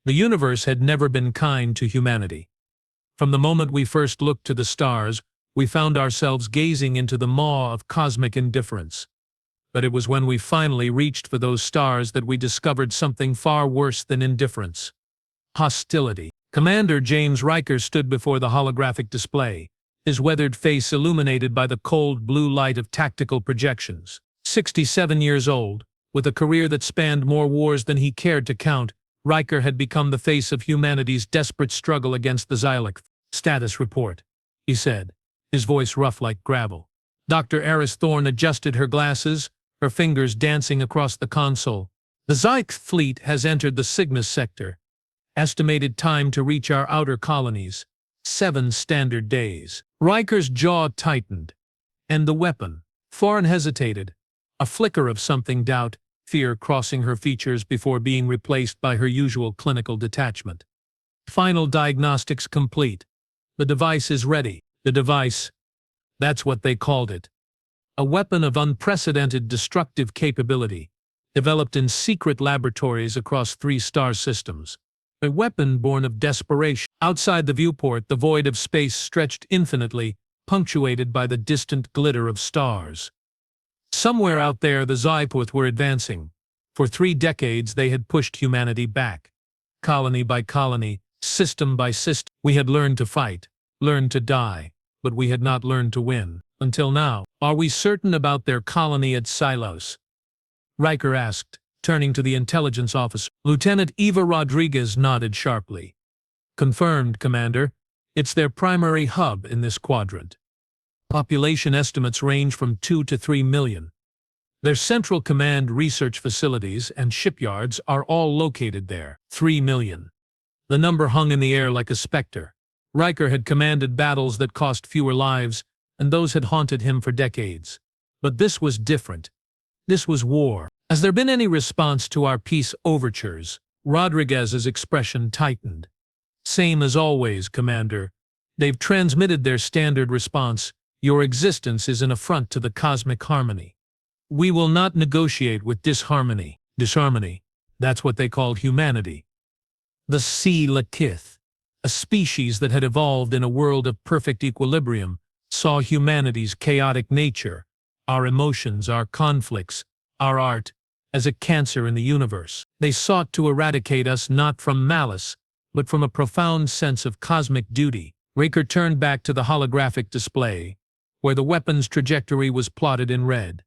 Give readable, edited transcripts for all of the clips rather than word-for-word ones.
The universe had never been kind to humanity. From the moment we first looked to the stars, we found ourselves gazing into the maw of cosmic indifference. But it was when we finally reached for those stars that we discovered something far worse than indifference. Hostility. Commander James Riker stood before the holographic display, his weathered face illuminated by the cold blue light of tactical projections. 67 years old, with a career that spanned more wars than he cared to count, Riker had become the face of humanity's desperate struggle against the Xylix. "Status report," he said, his voice rough like gravel. Dr. Eris Thorne adjusted her glasses, her fingers dancing across the console. "The Xylix fleet has entered the Cygnus sector. Estimated time to reach our outer colonies, 7 standard days." Riker's jaw tightened. "And the weapon?" Thorne hesitated, a flicker of something doubt, fear crossing her features before being replaced by her usual clinical detachment. "Final diagnostics complete. The device is ready." The device. That's what they called it. A weapon of unprecedented destructive capability, developed in secret laboratories across 3 star systems. A weapon born of desperation. Outside the viewport, the void of space stretched infinitely, punctuated by the distant glitter of stars. Somewhere out there, the Xylix were advancing. For 3 decades, they had pushed humanity back. Colony by colony, system by system, we had learned to fight, learned to die, but we had not learned to win. Until now. "Are we certain about their colony at Silos?" Riker asked, turning to the intelligence officer. Lieutenant Eva Rodriguez nodded sharply. "Confirmed, Commander. It's their primary hub in this quadrant. Population estimates range from 2 to 3 million. Their central command research facilities and shipyards are all located there. 3 million. The number hung in the air like a specter. Riker had commanded battles that cost fewer lives, and those had haunted him for decades. But this was different. This was war. "Has there been any response to our peace overtures?" Rodriguez's expression tightened. "Same as always, Commander. They've transmitted their standard response. Your existence is an affront to the cosmic harmony. We will not negotiate with disharmony." Disharmony. That's what they called humanity. The Xylix, a species that had evolved in a world of perfect equilibrium, saw humanity's chaotic nature, our emotions, our conflicts, our art, as a cancer in the universe. They sought to eradicate us not from malice, but from a profound sense of cosmic duty. Riker turned back to the holographic display, where the weapon's trajectory was plotted in red.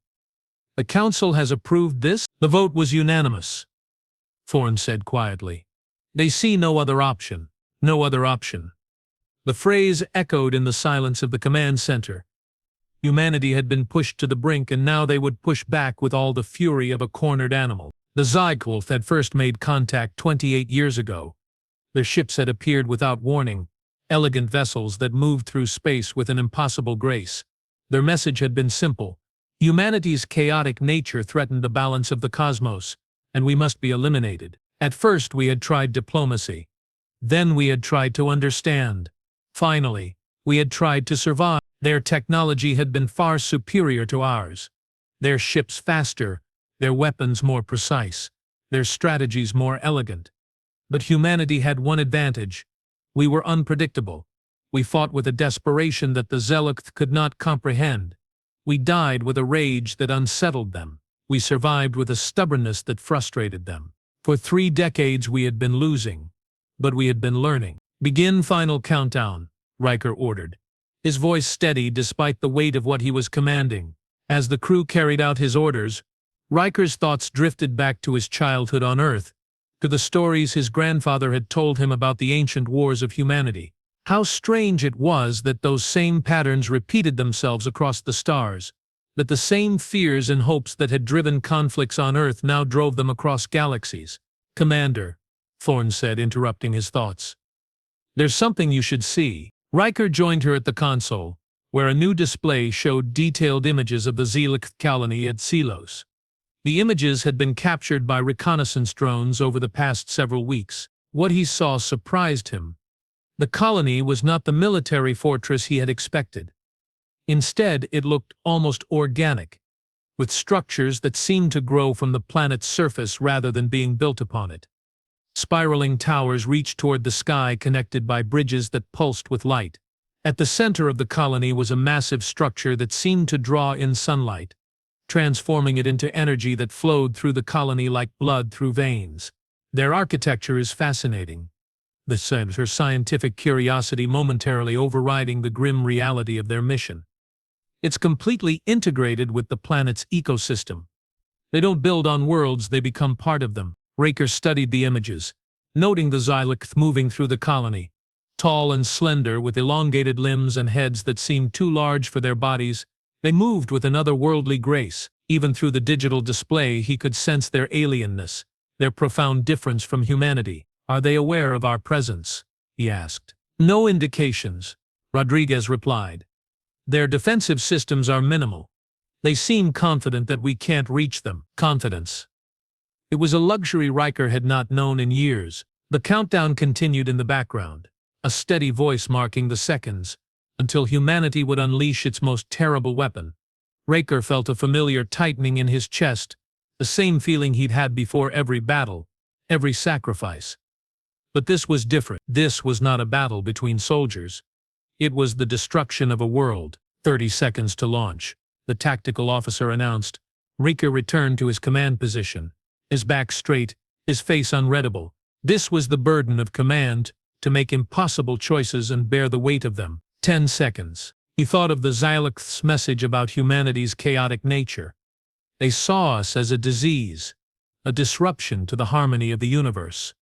"The Council has approved this?" "The vote was unanimous," Thorne said quietly. "They see no other option. No other option." The phrase echoed in the silence of the command center. Humanity had been pushed to the brink, and now they would push back with all the fury of a cornered animal. The Xylix had first made contact 28 years ago. Their ships had appeared without warning, elegant vessels that moved through space with an impossible grace. Their message had been simple. Humanity's chaotic nature threatened the balance of the cosmos, and we must be eliminated. At first we had tried diplomacy. Then we had tried to understand. Finally, we had tried to survive. Their technology had been far superior to ours. Their ships faster, their weapons more precise, their strategies more elegant. But humanity had one advantage. We were unpredictable. We fought with a desperation that the Xylix could not comprehend. We died with a rage that unsettled them. We survived with a stubbornness that frustrated them. For 3 decades we had been losing, but we had been learning. "Begin final countdown," Riker ordered, his voice steady despite the weight of what he was commanding. As the crew carried out his orders, Riker's thoughts drifted back to his childhood on Earth, to the stories his grandfather had told him about the ancient wars of humanity. How strange it was that those same patterns repeated themselves across the stars, that the same fears and hopes that had driven conflicts on Earth now drove them across galaxies. "Commander," Thorne said, interrupting his thoughts, "there's something you should see." Riker joined her at the console, where a new display showed detailed images of the Xylix colony at Silos. The images had been captured by reconnaissance drones over the past several weeks. What he saw surprised him. The colony was not the military fortress he had expected. Instead, it looked almost organic, with structures that seemed to grow from the planet's surface rather than being built upon it. Spiraling towers reached toward the sky, connected by bridges that pulsed with light. At the center of the colony was a massive structure that seemed to draw in sunlight, transforming it into energy that flowed through the colony like blood through veins. Their architecture is fascinating, her scientific curiosity momentarily overriding the grim reality of their mission. It's completely integrated with the planet's ecosystem. They don't build on worlds, they become part of them. Raker studied the images, noting the Xylith moving through the colony. Tall and slender, with elongated limbs and heads that seemed too large for their bodies, they moved with an otherworldly grace. Even through the digital display, he could sense their alienness, their profound difference from humanity. "Are they aware of our presence?" he asked. "No indications," Rodriguez replied. "Their defensive systems are minimal. They seem confident that we can't reach them." Confidence. It was a luxury Riker had not known in years. The countdown continued in the background, a steady voice marking the seconds, until humanity would unleash its most terrible weapon. Riker felt a familiar tightening in his chest, the same feeling he'd had before every battle, every sacrifice. But this was different. This was not a battle between soldiers. It was the destruction of a world. 30 seconds to launch, the tactical officer announced. Riker returned to his command position, his back straight, his face unreadable. This was the burden of command, to make impossible choices and bear the weight of them. 10 seconds. He thought of the Xylith's message about humanity's chaotic nature. They saw us as a disease, a disruption to the harmony of the universe.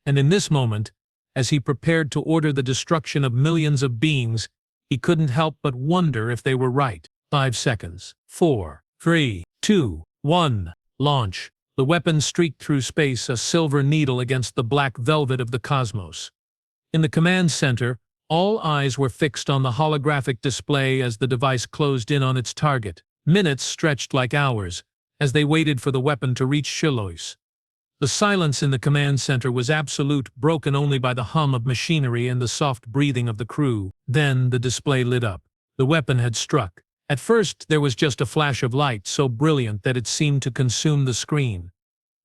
And in this moment, as he prepared to order the destruction of millions of beings, he couldn't help but wonder if they were right. 5 seconds. 4, 3, 2, 1. Launch. The weapon streaked through space, a silver needle against the black velvet of the cosmos. In the command center, all eyes were fixed on the holographic display as the device closed in on its target. Minutes stretched like hours, as they waited for the weapon to reach Chilois. The silence in the command center was absolute, broken only by the hum of machinery and the soft breathing of the crew. Then the display lit up. The weapon had struck. At first there was just a flash of light, so brilliant that it seemed to consume the screen.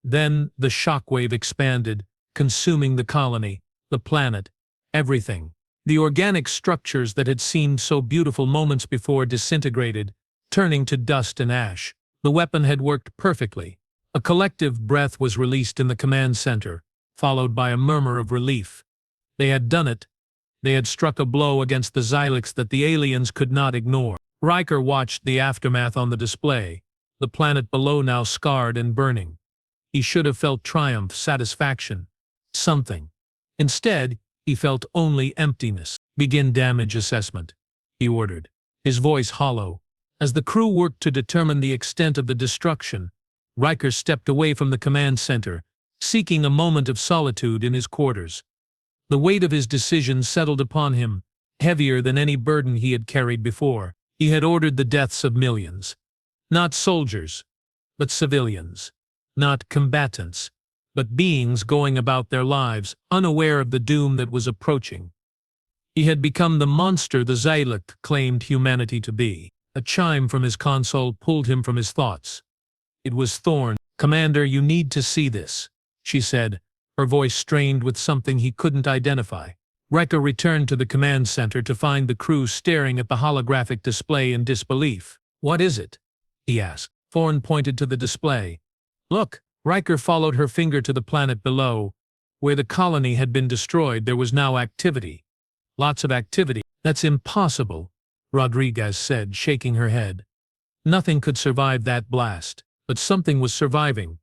Then the shockwave expanded, consuming the colony, the planet, everything. The organic structures that had seemed so beautiful moments before disintegrated, turning to dust and ash. The weapon had worked perfectly. A collective breath was released in the command center, followed by a murmur of relief. They had done it. They had struck a blow against the Xylics that the aliens could not ignore. Riker watched the aftermath on the display, the planet below now scarred and burning. He should have felt triumph, satisfaction, something. Instead, he felt only emptiness. "Begin damage assessment," he ordered, his voice hollow. As the crew worked to determine the extent of the destruction, Riker stepped away from the command center, seeking a moment of solitude in his quarters. The weight of his decision settled upon him, heavier than any burden he had carried before. He had ordered the deaths of millions. Not soldiers, but civilians. Not combatants, but beings going about their lives, unaware of the doom that was approaching. He had become the monster the Xylith claimed humanity to be. A chime from his console pulled him from his thoughts. It was Thorn. "Commander, you need to see this," she said, her voice strained with something he couldn't identify. Riker returned to the command center to find the crew staring at the holographic display in disbelief. "What is it?" he asked. Thorn pointed to the display. "Look." Riker followed her finger to the planet below. Where the colony had been destroyed, there was now activity. Lots of activity. "That's impossible," Rodriguez said, shaking her head. Nothing could survive that blast. But something was surviving.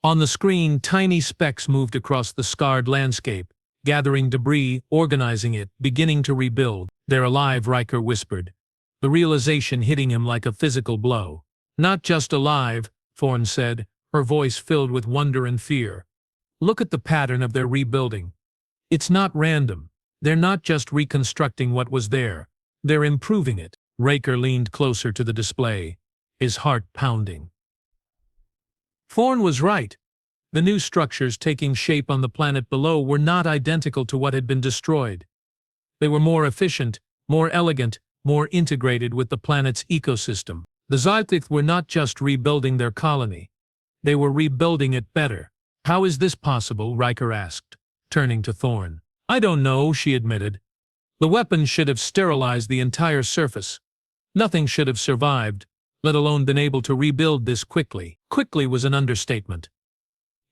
On the screen, tiny specks moved across the scarred landscape, gathering debris, organizing it, beginning to rebuild. "They're alive," Riker whispered, the realization hitting him like a physical blow. "Not just alive," Thorn said, her voice filled with wonder and fear. "Look at the pattern of their rebuilding. It's not random. They're not just reconstructing what was there. They're improving it." Riker leaned closer to the display, his heart pounding. Thorn was right. The new structures taking shape on the planet below were not identical to what had been destroyed. They were more efficient, more elegant, more integrated with the planet's ecosystem. The Xylith were not just rebuilding their colony. They were rebuilding it better. How is this possible? Riker asked, turning to Thorn. I don't know, she admitted. The weapon should have sterilized the entire surface. Nothing should have survived, let alone been able to rebuild this quickly. Quickly was an understatement.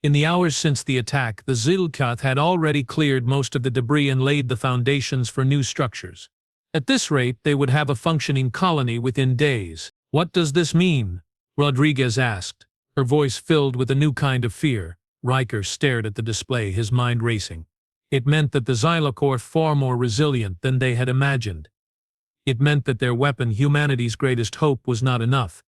In the hours since the attack, the Zilkath had already cleared most of the debris and laid the foundations for new structures. At this rate, they would have a functioning colony within days. What does this mean? Rodriguez asked, her voice filled with a new kind of fear. Riker stared at the display, his mind racing. It meant that the Xyloc were far more resilient than they had imagined. It meant that their weapon, humanity's greatest hope, was not enough.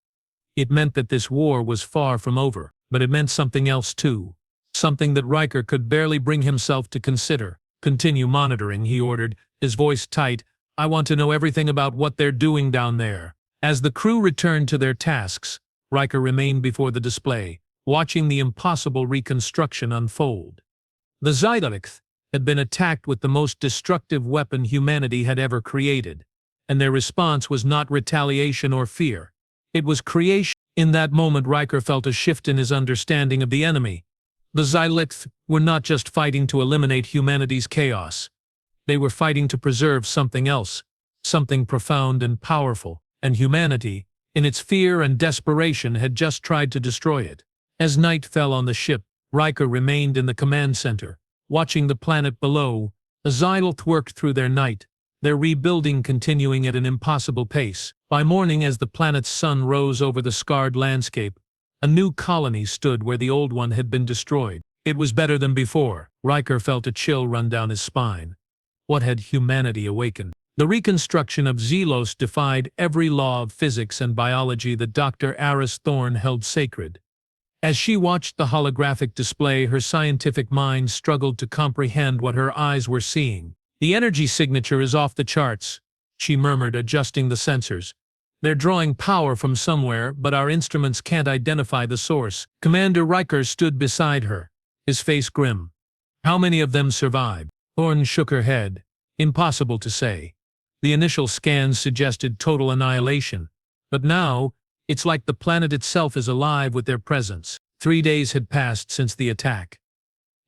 It meant that this war was far from over, but it meant something else too. Something that Riker could barely bring himself to consider. Continue monitoring, he ordered, his voice tight. I want to know everything about what they're doing down there. As the crew returned to their tasks, Riker remained before the display, watching the impossible reconstruction unfold. The Xyloc had been attacked with the most destructive weapon humanity had ever created, and their response was not retaliation or fear. It was creation. In that moment, Riker felt a shift in his understanding of the enemy. The Xyloc were not just fighting to eliminate humanity's chaos. They were fighting to preserve something else, something profound and powerful, and humanity, in its fear and desperation, had just tried to destroy it. As night fell on the ship, Riker remained in the command center, watching the planet below. The Xyloc worked through their night, their rebuilding continuing at an impossible pace. By morning, as the planet's sun rose over the scarred landscape, a new colony stood where the old one had been destroyed. It was better than before. Riker felt a chill run down his spine. What had humanity awakened? The reconstruction of Xylos defied every law of physics and biology that Dr. Aris Thorn held sacred. As she watched the holographic display, her scientific mind struggled to comprehend what her eyes were seeing. The energy signature is off the charts, she murmured, adjusting the sensors. They're drawing power from somewhere, but our instruments can't identify the source. Commander Riker stood beside her, his face grim. How many of them survived? Thorn shook her head. Impossible to say. The initial scans suggested total annihilation, but now, it's like the planet itself is alive with their presence. 3 days had passed since the attack.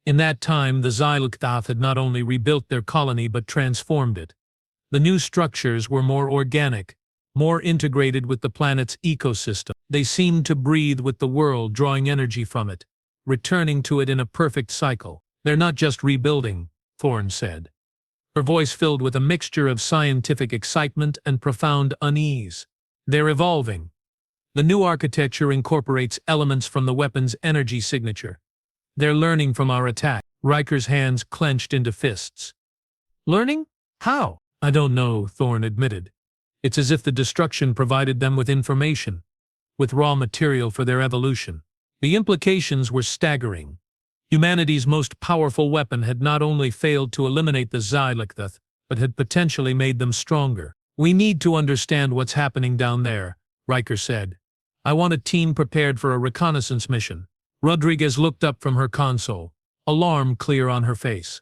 In that time, the Xyloc had not only rebuilt their colony but transformed it. The new structures were more organic, more integrated with the planet's ecosystem. They seemed to breathe with the world, drawing energy from it, returning to it in a perfect cycle. They're not just rebuilding, Thorn said, her voice filled with a mixture of scientific excitement and profound unease. They're evolving. The new architecture incorporates elements from the weapon's energy signature. They're learning from our attack. Riker's hands clenched into fists. Learning? How? I don't know, Thorn admitted. It's as if the destruction provided them with information, with raw material for their evolution. The implications were staggering. Humanity's most powerful weapon had not only failed to eliminate the Xyloc, but had potentially made them stronger. We need to understand what's happening down there, Riker said. I want a team prepared for a reconnaissance mission. Rodriguez looked up from her console, alarm clear on her face.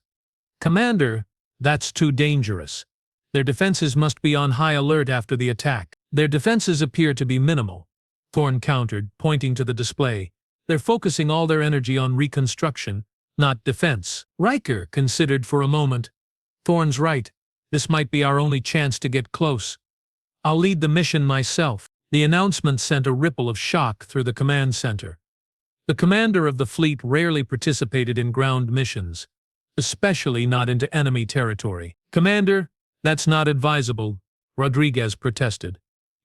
Commander, that's too dangerous. Their defenses must be on high alert after the attack. Their defenses appear to be minimal, Thorn countered, pointing to the display. They're focusing all their energy on reconstruction, not defense. Riker considered for a moment. Thorn's right. This might be our only chance to get close. I'll lead the mission myself. The announcement sent a ripple of shock through the command center. The commander of the fleet rarely participated in ground missions, especially not into enemy territory. Commander, that's not advisable, Rodriguez protested.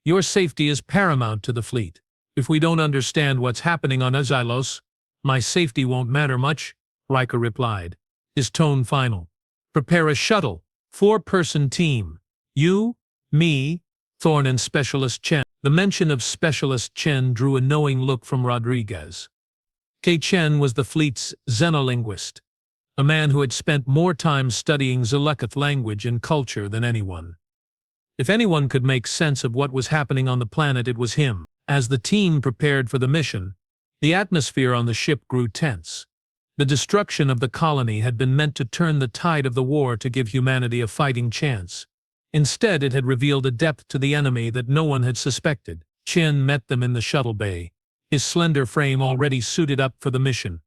Your safety is paramount to the fleet. If we don't understand what's happening on Xylos, my safety won't matter much, Riker replied, his tone final. Prepare a shuttle, 4-person team. You, me, Thorn and Specialist Chen. The mention of Specialist Chen drew a knowing look from Rodriguez. Chen was the fleet's xenolinguist, a man who had spent more time studying Xyloc language and culture than anyone. If anyone could make sense of what was happening on the planet, it was him. As the team prepared for the mission, the atmosphere on the ship grew tense. The destruction of the colony had been meant to turn the tide of the war to give humanity a fighting chance. Instead, it had revealed a depth to the enemy that no one had suspected. Chen met them in the shuttle bay, his slender frame already suited up for the mission.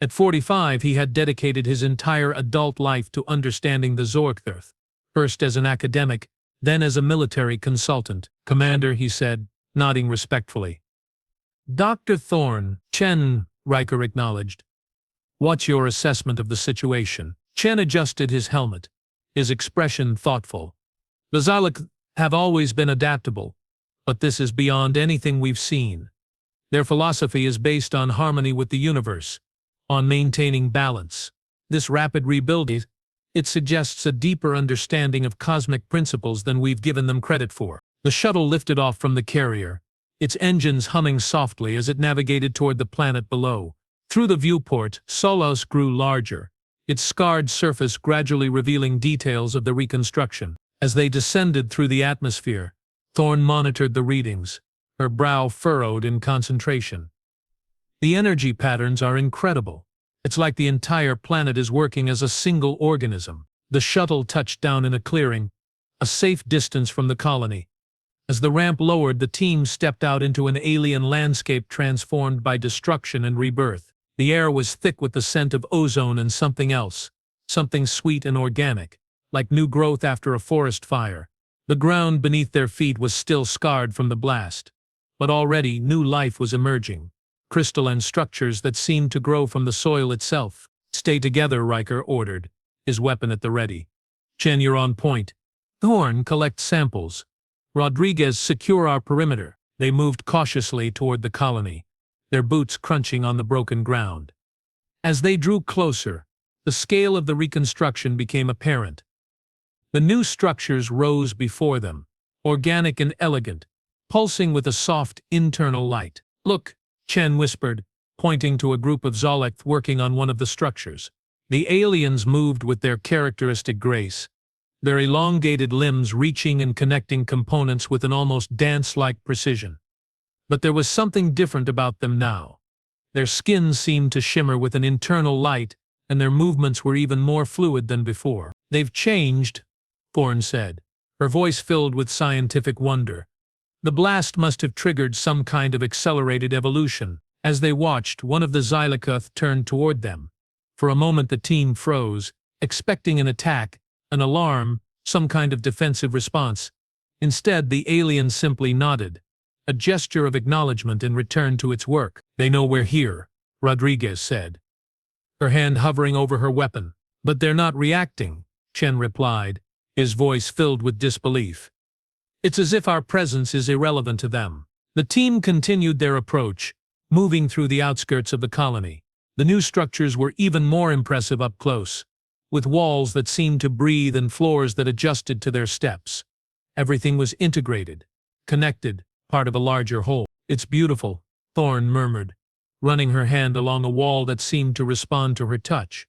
At 45, he had dedicated his entire adult life to understanding the Zorkthirth, first as an academic, then as a military consultant. "Commander," he said, nodding respectfully. "Dr. Thorne." "Chen," Riker acknowledged. "What's your assessment of the situation?" Chen adjusted his helmet, his expression thoughtful. "The Zalak have always been adaptable, but this is beyond anything we've seen. Their philosophy is based on harmony with the universe, on maintaining balance. This rapid rebuilding, it suggests a deeper understanding of cosmic principles than we've given them credit for." The shuttle lifted off from the carrier, its engines humming softly as it navigated toward the planet below. Through the viewport, Solos grew larger, its scarred surface gradually revealing details of the reconstruction. As they descended through the atmosphere, Thorne monitored the readings, her brow furrowed in concentration. "The energy patterns are incredible. It's like the entire planet is working as a single organism." The shuttle touched down in a clearing, a safe distance from the colony. As the ramp lowered, the team stepped out into an alien landscape transformed by destruction and rebirth. The air was thick with the scent of ozone and something else, something sweet and organic, like new growth after a forest fire. The ground beneath their feet was still scarred from the blast, but already new life was emerging, crystalline structures that seemed to grow from the soil itself. "Stay together," Riker ordered, his weapon at the ready. "Chen, you're on point. Thorne, collect samples. Rodriguez, secure our perimeter." They moved cautiously toward the colony, their boots crunching on the broken ground. As they drew closer, the scale of the reconstruction became apparent. The new structures rose before them, organic and elegant, pulsing with a soft internal light. "Look," Chen whispered, pointing to a group of Zalek working on one of the structures. The aliens moved with their characteristic grace, their elongated limbs reaching and connecting components with an almost dance-like precision. But there was something different about them now. Their skins seemed to shimmer with an internal light, and their movements were even more fluid than before. "They've changed," Thorne said, her voice filled with scientific wonder. "The blast must have triggered some kind of accelerated evolution." As they watched, one of the Xylocuth turned toward them. For a moment the team froze, expecting an attack, an alarm, some kind of defensive response. Instead, the alien simply nodded, a gesture of acknowledgement, and returned to its work. "They know we're here," Rodriguez said, her hand hovering over her weapon. "But they're not reacting," Chen replied, his voice filled with disbelief. "It's as if our presence is irrelevant to them." The team continued their approach, moving through the outskirts of the colony. The new structures were even more impressive up close, with walls that seemed to breathe and floors that adjusted to their steps. Everything was integrated, connected, part of a larger whole. "It's beautiful," Thorne murmured, running her hand along a wall that seemed to respond to her touch.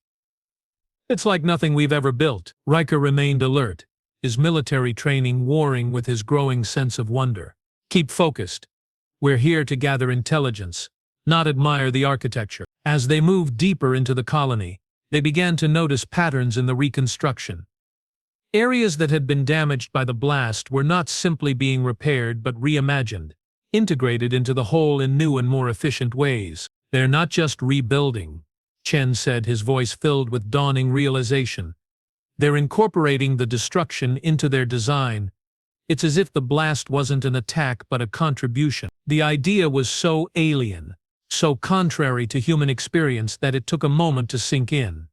"It's like nothing we've ever built." Riker remained alert, his military training warring with his growing sense of wonder. "Keep focused. We're here to gather intelligence, not admire the architecture." As they moved deeper into the colony, they began to notice patterns in the reconstruction. Areas that had been damaged by the blast were not simply being repaired but reimagined, integrated into the whole in new and more efficient ways. "They're not just rebuilding," Chen said, his voice filled with dawning realization. "They're incorporating the destruction into their design. It's as if the blast wasn't an attack but a contribution." The idea was so alien, so contrary to human experience that it took a moment to sink in.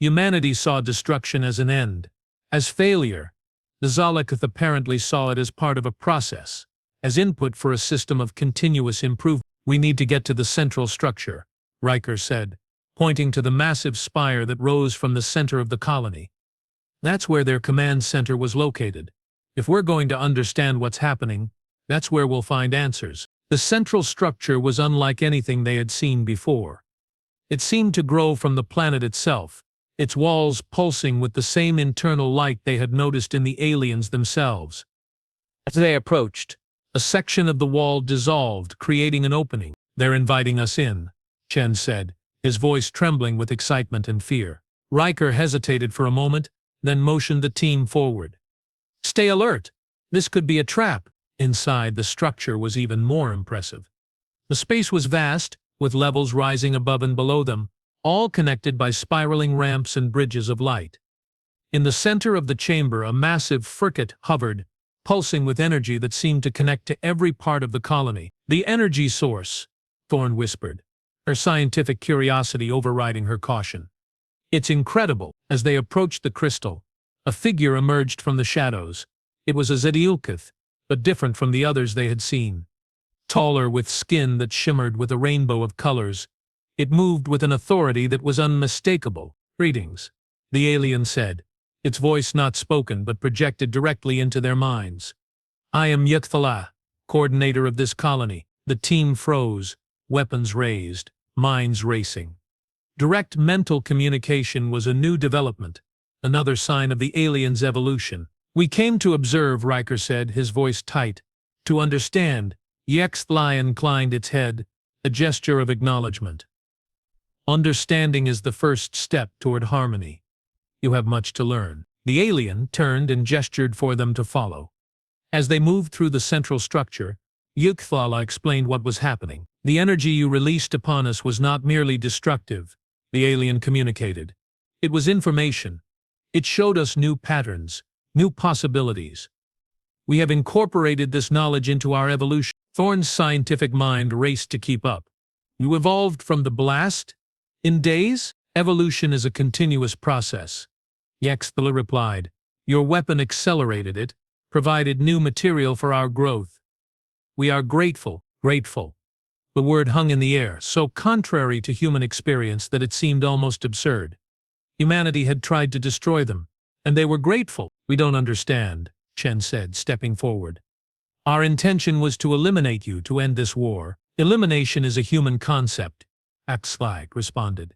Humanity saw destruction as an end, as failure. The Zalakath apparently saw it as part of a process, as input for a system of continuous improvement. "We need to get to the central structure," Riker said, pointing to the massive spire that rose from the center of the colony. "That's where their command center was located. If we're going to understand what's happening, that's where we'll find answers." The central structure was unlike anything they had seen before. It seemed to grow from the planet itself, its walls pulsing with the same internal light they had noticed in the aliens themselves. As they approached, a section of the wall dissolved, creating an opening. "They're inviting us in," Chen said, his voice trembling with excitement and fear. Riker hesitated for a moment, then motioned the team forward. "Stay alert. This could be a trap." Inside, the structure was even more impressive. The space was vast, with levels rising above and below them, all connected by spiraling ramps and bridges of light. In the center of the chamber, a massive frigate hovered, pulsing with energy that seemed to connect to every part of the colony. "The energy source," Thorne whispered, her scientific curiosity overriding her caution. "It's incredible." As they approached the crystal, a figure emerged from the shadows. It was a Zediulkith, but different from the others they had seen. Taller, with skin that shimmered with a rainbow of colors, it moved with an authority that was unmistakable. "Greetings," the alien said, its voice not spoken but projected directly into their minds. "I am Ykthala, coordinator of this colony." The team froze, weapons raised, minds racing. Direct mental communication was a new development, another sign of the alien's evolution. "We came to observe," Riker said, his voice tight. "To understand." Ykthala inclined its head, a gesture of acknowledgement. "Understanding is the first step toward harmony. You have much to learn." The alien turned and gestured for them to follow. As they moved through the central structure, Ykthala explained what was happening. "The energy you released upon us was not merely destructive," the alien communicated. "It was information. It showed us new patterns, new possibilities. We have incorporated this knowledge into our evolution." Thorne's scientific mind raced to keep up. "You evolved from the blast? In days?" "Evolution is a continuous process," Ykthala replied. "Your weapon accelerated it, provided new material for our growth. We are grateful." Grateful. The word hung in the air, so contrary to human experience that it seemed almost absurd. Humanity had tried to destroy them, and they were grateful. "We don't understand," Chen said, stepping forward. "Our intention was to eliminate you, to end this war." "Elimination is a human concept," Ykthala responded.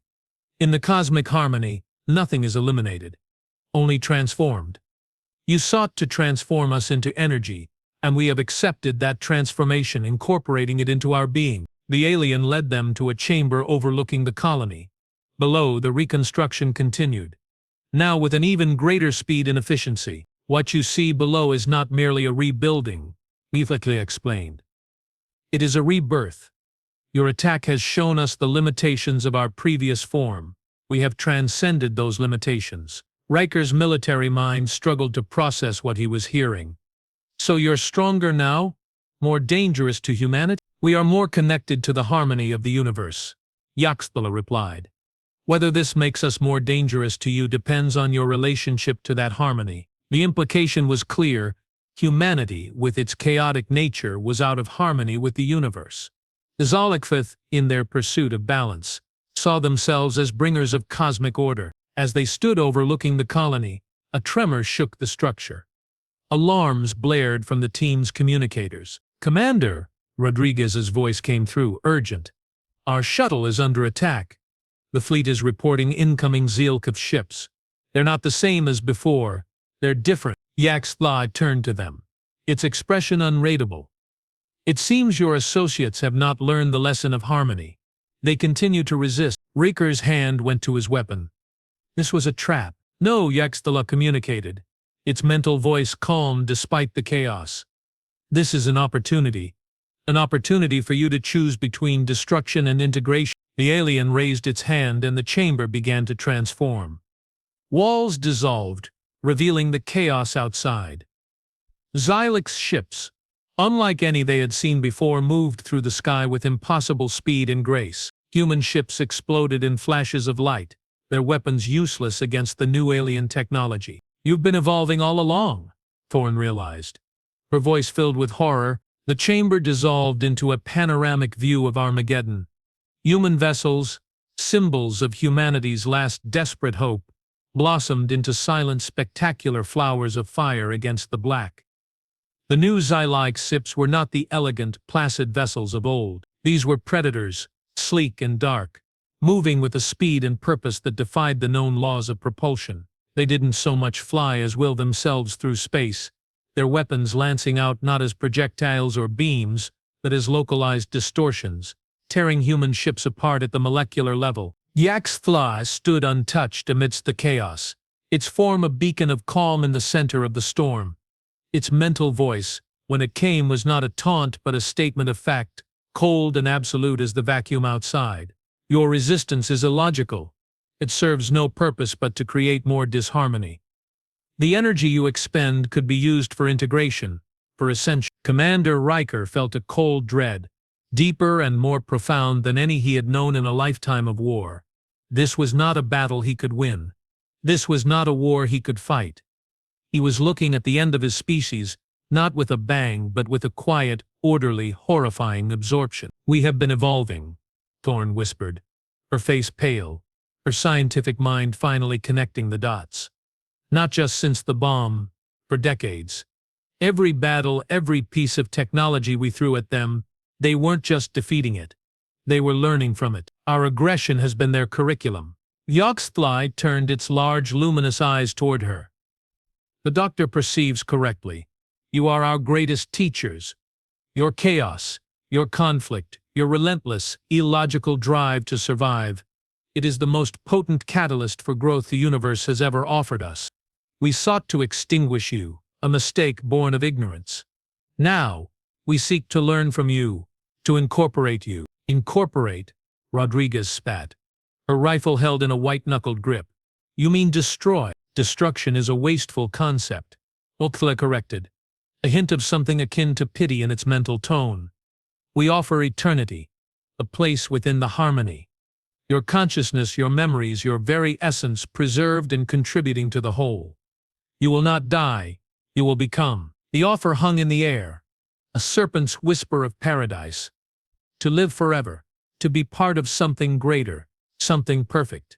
"In the cosmic harmony, nothing is eliminated, only transformed. You sought to transform us into energy, and we have accepted that transformation, incorporating it into our being." The alien led them to a chamber overlooking the colony. Below, the reconstruction continued, now with an even greater speed and efficiency. "What you see below is not merely a rebuilding," Ykthala explained. "It is a rebirth. Your attack has shown us the limitations of our previous form. We have transcended those limitations." Riker's military mind struggled to process what he was hearing. "So you're stronger now? More dangerous to humanity?" "We are more connected to the harmony of the universe," Ykthala replied. "Whether this makes us more dangerous to you depends on your relationship to that harmony." The implication was clear. Humanity, with its chaotic nature, was out of harmony with the universe. The Zediulkith, in their pursuit of balance, saw themselves as bringers of cosmic order. As they stood overlooking the colony, a tremor shook the structure. Alarms blared from the team's communicators. "Commander," Rodriguez's voice came through, urgent. "Our shuttle is under attack. The fleet is reporting incoming Zediulkith ships. They're not the same as before. They're different." Ykthala turned to them, its expression unreadable. "It seems your associates have not learned the lesson of harmony. They continue to resist." Riker's hand went to his weapon. "This was a trap." "No," Ykthala communicated, its mental voice calm despite the chaos. "This is an opportunity for you to choose between destruction and integration." The alien raised its hand and the chamber began to transform. Walls dissolved, revealing the chaos outside. Zediulkith's ships, unlike any they had seen before, moved through the sky with impossible speed and grace. Human ships exploded in flashes of light, their weapons useless against the new alien technology. "You've been evolving all along," Thorne realized. Her voice filled with horror. The chamber dissolved into a panoramic view of Armageddon. Human vessels, symbols of humanity's last desperate hope, blossomed into silent, spectacular flowers of fire against the black. The new Zediulkith ships were not the elegant, placid vessels of old. These were predators, sleek and dark, moving with a speed and purpose that defied the known laws of propulsion. They didn't so much fly as will themselves through space, their weapons lancing out not as projectiles or beams, but as localized distortions, tearing human ships apart at the molecular level. Ykthala stood untouched amidst the chaos, its form a beacon of calm in the center of the storm. Its mental voice, when it came, was not a taunt but a statement of fact, cold and absolute as the vacuum outside. Your resistance is illogical. It serves no purpose but to create more disharmony. The energy you expend could be used for integration, for ascension. Commander Riker felt a cold dread, deeper and more profound than any he had known in a lifetime of war. This was not a battle he could win. This was not a war he could fight. He was looking at the end of his species, not with a bang but with a quiet, orderly, horrifying absorption. "We have been evolving," Thorne whispered, her face pale, her scientific mind finally connecting the dots. "Not just since the bomb, for decades. Every battle, every piece of technology we threw at them, they weren't just defeating it. They were learning from it. Our aggression has been their curriculum." Yoxtli turned its large, luminous eyes toward her. "The doctor perceives correctly. You are our greatest teachers. Your chaos, your conflict, your relentless, illogical drive to survive. It is the most potent catalyst for growth the universe has ever offered us. We sought to extinguish you, a mistake born of ignorance. Now, we seek to learn from you, to incorporate you." "Incorporate?" Rodriguez spat, her rifle held in a white-knuckled grip. "You mean destroy?" "Destruction is a wasteful concept," Oktla corrected, a hint of something akin to pity in its mental tone. "We offer eternity, a place within the harmony. Your consciousness, your memories, your very essence preserved and contributing to the whole. You will not die, you will become." The offer hung in the air, a serpent's whisper of paradise. To live forever, to be part of something greater, something perfect.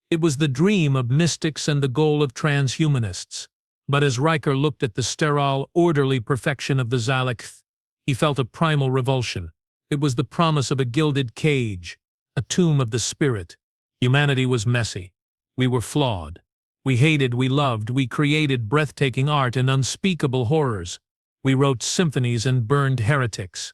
It was the dream of mystics and the goal of transhumanists. But as Riker looked at the sterile, orderly perfection of the Zalek, he felt a primal revulsion. It was the promise of a gilded cage, a tomb of the spirit. Humanity was messy. We were flawed. We hated, we loved, we created breathtaking art and unspeakable horrors. We wrote symphonies and burned heretics.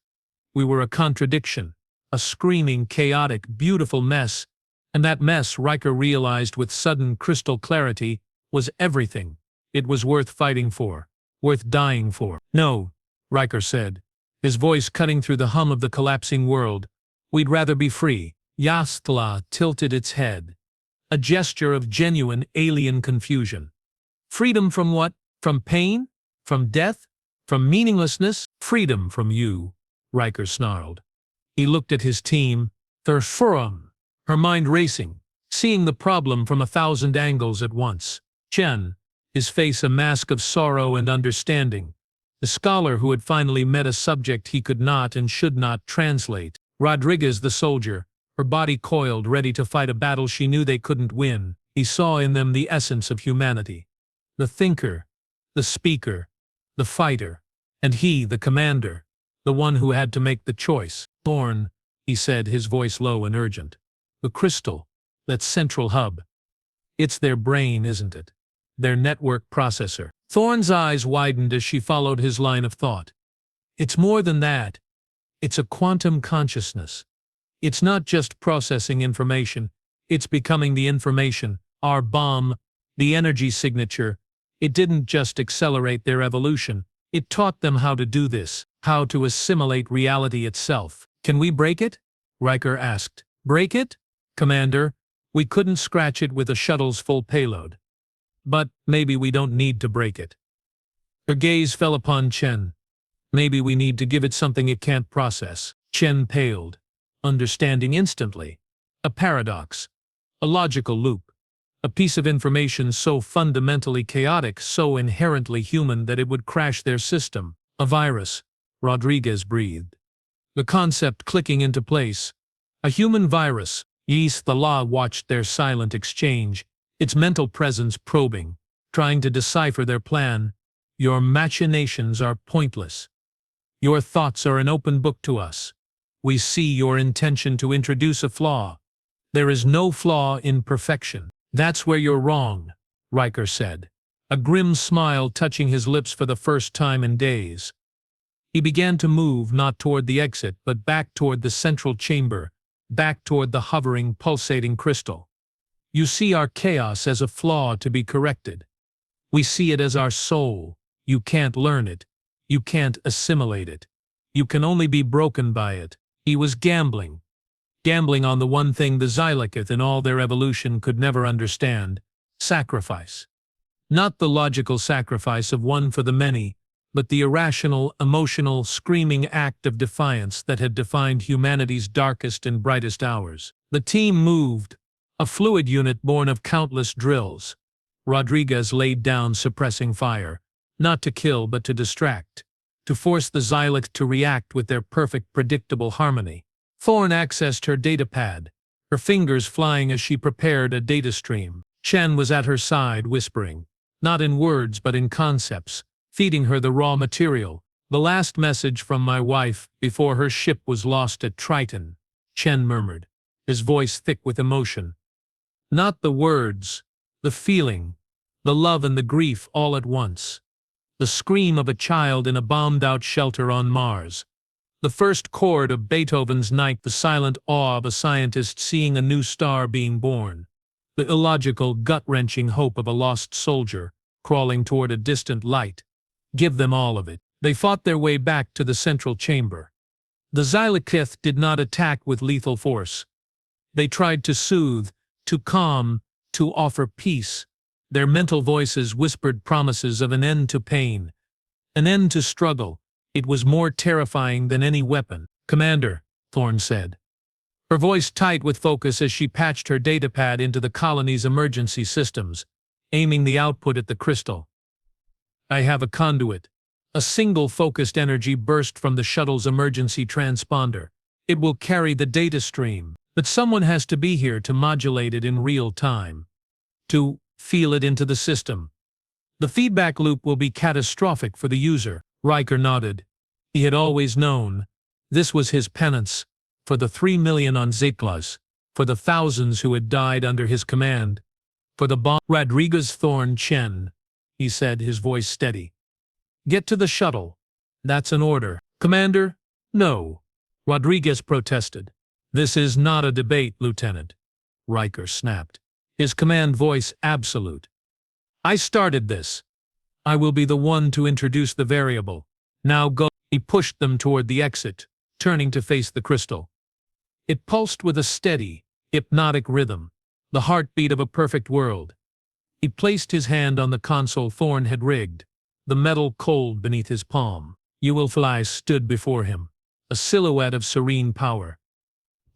We were a contradiction, a screaming, chaotic, beautiful mess, and that mess, Riker realized with sudden crystal clarity, was everything. It was worth fighting for, worth dying for. "No," Riker said, his voice cutting through the hum of the collapsing world. "We'd rather be free." Yastla tilted its head, a gesture of genuine alien confusion. "Freedom from what? From pain? From death? From meaninglessness?" "Freedom from you," Riker snarled. He looked at his team, Thurfurum, her mind racing, seeing the problem from 1,000 angles at once. Chen, his face a mask of sorrow and understanding, the scholar who had finally met a subject he could not and should not translate. Rodriguez, the soldier, her body coiled, ready to fight a battle she knew they couldn't win. He saw in them the essence of humanity. The thinker, the speaker, the fighter, and he, the commander, the one who had to make the choice. "Thorne," he said, his voice low and urgent. "The crystal, that central hub. It's their brain, isn't it? Their network processor." Thorne's eyes widened as she followed his line of thought. "It's more than that. It's a quantum consciousness. It's not just processing information, it's becoming the information, our bomb, the energy signature. It didn't just accelerate their evolution, it taught them how to do this, how to assimilate reality itself." "Can we break it?" Riker asked. "Break it? Commander, we couldn't scratch it with a shuttle's full payload. But maybe we don't need to break it." Her gaze fell upon Chen. "Maybe we need to give it something it can't process." Chen paled, understanding instantly. A paradox, a logical loop, a piece of information so fundamentally chaotic, so inherently human that it would crash their system. "A virus," Rodriguez breathed, the concept clicking into place. "A human virus." Yistala watched their silent exchange, its mental presence probing, trying to decipher their plan. "Your machinations are pointless. Your thoughts are an open book to us. We see your intention to introduce a flaw. There is no flaw in perfection." "That's where you're wrong," Riker said, a grim smile touching his lips for the first time in days. He began to move not toward the exit but back toward the central chamber, back toward the hovering, pulsating crystal. "You see our chaos as a flaw to be corrected. We see it as our soul. You can't learn it. You can't assimilate it. You can only be broken by it." He was gambling. gambling on the one thing the Xylokith in all their evolution could never understand: sacrifice. Not the logical sacrifice of one for the many, but the irrational, emotional, screaming act of defiance that had defined humanity's darkest and brightest hours. The team moved, a fluid unit born of countless drills. Rodriguez laid down suppressing fire, not to kill but to distract, to force the Xylokith to react with their perfect, predictable harmony. Thorn accessed her datapad, her fingers flying as she prepared a data stream. Chen was at her side, whispering, not in words but in concepts, feeding her the raw material. "The last message from my wife before her ship was lost at Triton," Chen murmured, his voice thick with emotion. Not the words, the feeling, the love and the grief all at once. The scream of a child in a bombed-out shelter on Mars. The first chord of Beethoven's Night, the silent awe of a scientist seeing a new star being born. The illogical, gut-wrenching hope of a lost soldier crawling toward a distant light. Give them all of it. They fought their way back to the central chamber. The Xylokith did not attack with lethal force. They tried to soothe, to calm, to offer peace. Their mental voices whispered promises of an end to pain, an end to struggle. It was more terrifying than any weapon. "Commander," Thorn said, her voice tight with focus as she patched her datapad into the colony's emergency systems, aiming the output at the crystal. "I have a conduit." A single focused energy burst from the shuttle's emergency transponder. "It will carry the data stream, but someone has to be here to modulate it in real time. To feel it into the system. The feedback loop will be catastrophic for the user." Riker nodded. He had always known. This was his penance, for the 3 million on Zetlas, for the thousands who had died under his command, for the bomb. "Rodriguez, Thorn, Chen," he said, his voice steady. "Get to the shuttle. That's an order." "Commander, no," Rodriguez protested. "This is not a debate, Lieutenant," Riker snapped, his command voice absolute. "I started this. I will be the one to introduce the variable. Now go." He pushed them toward the exit, turning to face the crystal. It pulsed with a steady, hypnotic rhythm, the heartbeat of a perfect world. He placed his hand on the console Thorn had rigged, the metal cold beneath his palm. "You will fly," stood before him, a silhouette of serene power.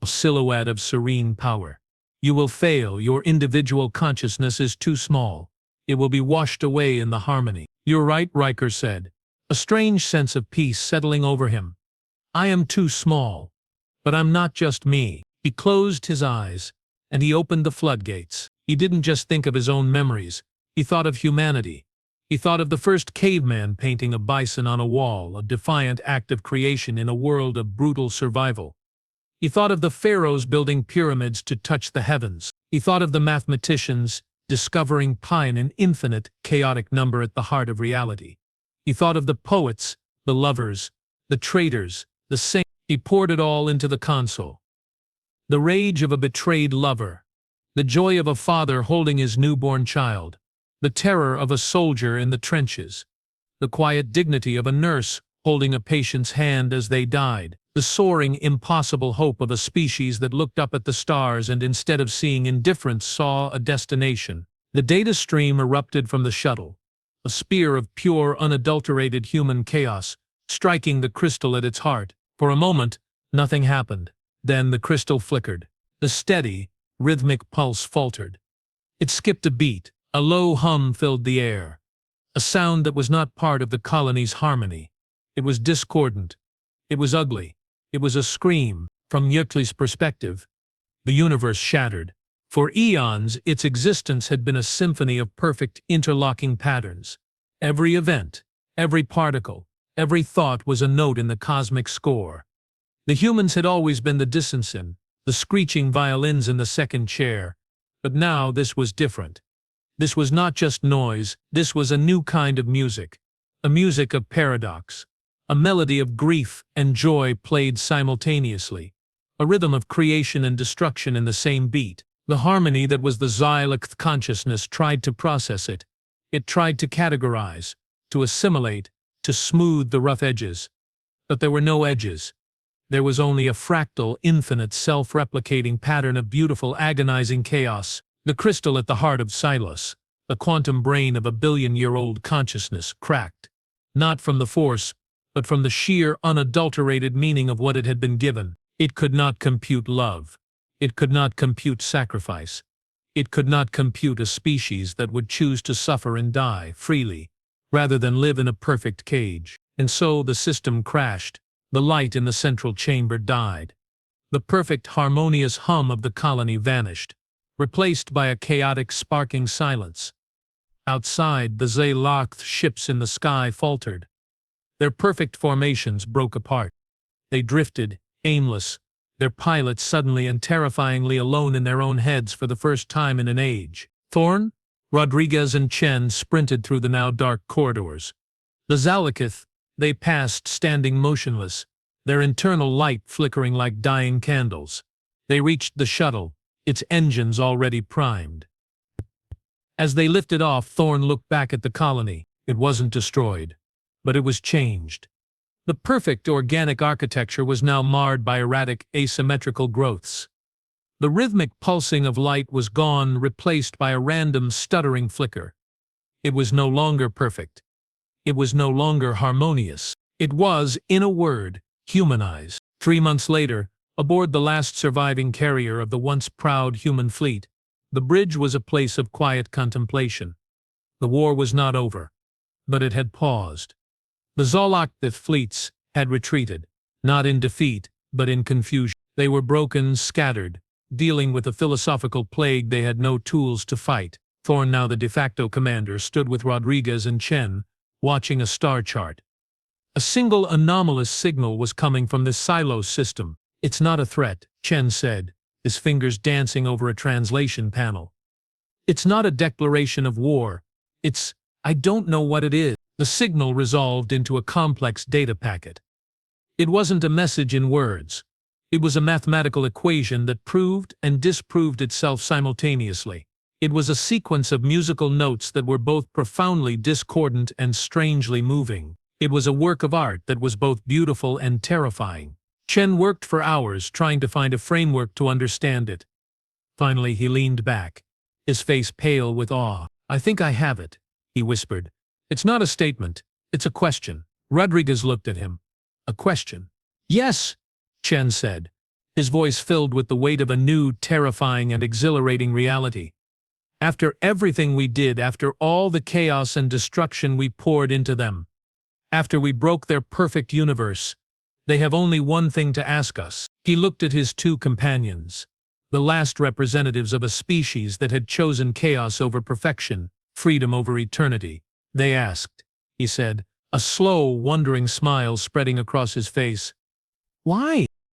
A silhouette of serene power. "You will fail. Your individual consciousness is too small. It will be washed away in the harmony." "You're right," Riker said, a strange sense of peace settling over him. "I am too small. But I'm not just me." He closed his eyes, and he opened the floodgates. He didn't just think of his own memories. He thought of humanity. He thought of the first caveman painting a bison on a wall, a defiant act of creation in a world of brutal survival. He thought of the pharaohs building pyramids to touch the heavens. He thought of the mathematicians discovering pi in an infinite, chaotic number at the heart of reality. He thought of the poets, the lovers, the traders, the saints. He poured it all into the console. The rage of a betrayed lover, the joy of a father holding his newborn child, the terror of a soldier in the trenches, the quiet dignity of a nurse holding a patient's hand as they died, the soaring, impossible hope of a species that looked up at the stars and instead of seeing indifference saw a destination. The data stream erupted from the shuttle, a spear of pure, unadulterated human chaos, striking the crystal at its heart. For a moment, nothing happened. Then the crystal flickered. The steady, rhythmic pulse faltered. It skipped a beat. A low hum filled the air. A sound that was not part of the colony's harmony. It was discordant. It was ugly. It was a scream. From Yerkli's perspective, the universe shattered. For eons, its existence had been a symphony of perfect, interlocking patterns. Every event, every particle, every thought was a note in the cosmic score. The humans had always been the dissonant, the screeching violins in the second chair. But now this was different. This was not just noise, this was a new kind of music. A music of paradox. A melody of grief and joy played simultaneously. A rhythm of creation and destruction in the same beat. The harmony that was the Xylokith consciousness tried to process it. It tried to categorize, to assimilate, to smooth the rough edges. But there were no edges. There was only a fractal, infinite, self-replicating pattern of beautiful, agonizing chaos. The crystal at the heart of Silos, the quantum brain of a billion-year-old consciousness, cracked. Not from the force, but from the sheer, unadulterated meaning of what it had been given. It could not compute love. It could not compute sacrifice. It could not compute a species that would choose to suffer and die freely, rather than live in a perfect cage. And so the system crashed. The light in the central chamber died. The perfect, harmonious hum of the colony vanished, replaced by a chaotic, sparking silence. Outside, the Zay-Locht ships in the sky faltered. Their perfect formations broke apart. They drifted, aimless, their pilots suddenly and terrifyingly alone in their own heads for the first time in an age. Thorne, Rodriguez and Chen sprinted through the now dark corridors. The Zalakith they passed standing motionless, their internal light flickering like dying candles. They reached the shuttle, its engines already primed. As they lifted off, Thorne looked back at the colony. It wasn't destroyed, but it was changed. The perfect organic architecture was now marred by erratic, asymmetrical growths. The rhythmic pulsing of light was gone, replaced by a random, stuttering flicker. It was no longer perfect. It was no longer harmonious. It was, in a word, humanized. 3 months later, aboard the last surviving carrier of the once proud human fleet, the bridge was a place of quiet contemplation. The war was not over, but it had paused. The Zalakith fleets had retreated, not in defeat, but in confusion. They were broken, scattered, dealing with a philosophical plague they had no tools to fight. Thorne, now the de facto commander, stood with Rodriguez and Chen, watching a star chart. A single anomalous signal was coming from this silo system. "It's not a threat," Chen said, his fingers dancing over a translation panel. "It's not a declaration of war. I don't know what it is." The signal resolved into a complex data packet. It wasn't a message in words. It was a mathematical equation that proved and disproved itself simultaneously. It was a sequence of musical notes that were both profoundly discordant and strangely moving. It was a work of art that was both beautiful and terrifying. Chen worked for hours trying to find a framework to understand it. Finally, he leaned back, his face pale with awe. "I think I have it," he whispered. "It's not a statement, it's a question." Rodriguez looked at him. "A question?" "Yes," Chen said, his voice filled with the weight of a new, terrifying and exhilarating reality. "After everything we did, after all the chaos and destruction we poured into them, after we broke their perfect universe, they have only one thing to ask us." He looked at his two companions, the last representatives of a species that had chosen chaos over perfection, freedom over eternity. "They asked," he said, a slow, wondering smile spreading across his face, "Why?"